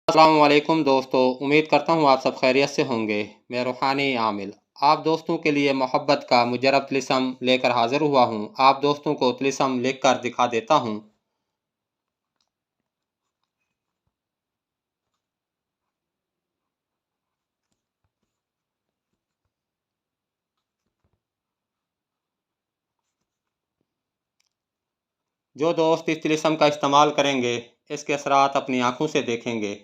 السلام علیکم دوستو، امید کرتا ہوں آپ سب خیریت سے ہوں گے۔ میں روحانی عامل آپ دوستوں کے لیے محبت کا مجرب طلسم لے کر حاضر ہوا ہوں۔ آپ دوستوں کو طلسم لکھ کر دکھا دیتا ہوں۔ جو دوست اس طلسم کا استعمال کریں گے اس کے اثرات اپنی آنکھوں سے دیکھیں گے۔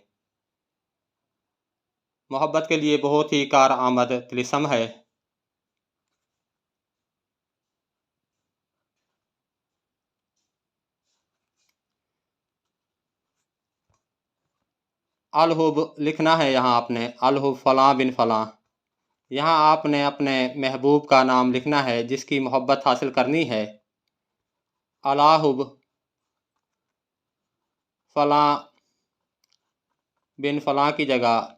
محبت کے لیے بہت ہی کارآمد طلسم ہے۔ الحب لکھنا ہے یہاں آپ نے، الحب فلاں بن فلاں۔ یہاں آپ نے اپنے محبوب کا نام لکھنا ہے جس کی محبت حاصل کرنی ہے۔ الحب فلاں بن فلاں کی جگہ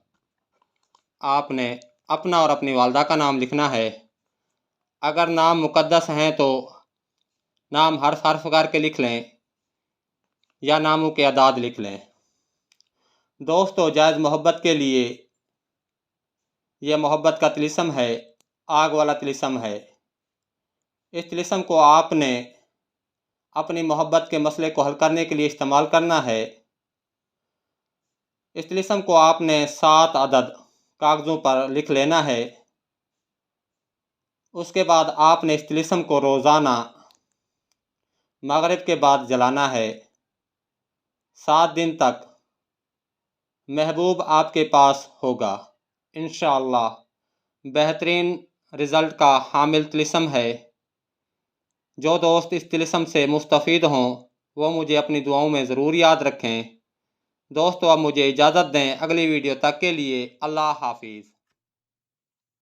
آپ نے اپنا اور اپنی والدہ کا نام لکھنا ہے۔ اگر نام مقدس ہیں تو نام حرف حرف کر کے لکھ لیں یا ناموں کے اعداد لکھ لیں۔ دوستو، جائز محبت کے لیے یہ محبت کا طلسم ہے، آگ والا طلسم ہے۔ اس طلسم کو آپ نے اپنی محبت کے مسئلے کو حل کرنے کے لیے استعمال کرنا ہے۔ اس طلسم کو آپ نے 7 عدد کاغذوں پر لکھ لینا ہے۔ اس کے بعد آپ نے اس طلسم کو روزانہ مغرب کے بعد جلانا ہے۔ 7 دن تک محبوب آپ کے پاس ہوگا۔ انشاءاللہ بہترین رزلٹ کا حامل طلسم ہے۔ جو دوست اس طلسم سے مستفید ہوں وہ مجھے اپنی دعاؤں میں ضرور یاد رکھیں۔ دوستو، اب مجھے اجازت دیں۔ اگلی ویڈیو تک کے لیے اللہ حافظ۔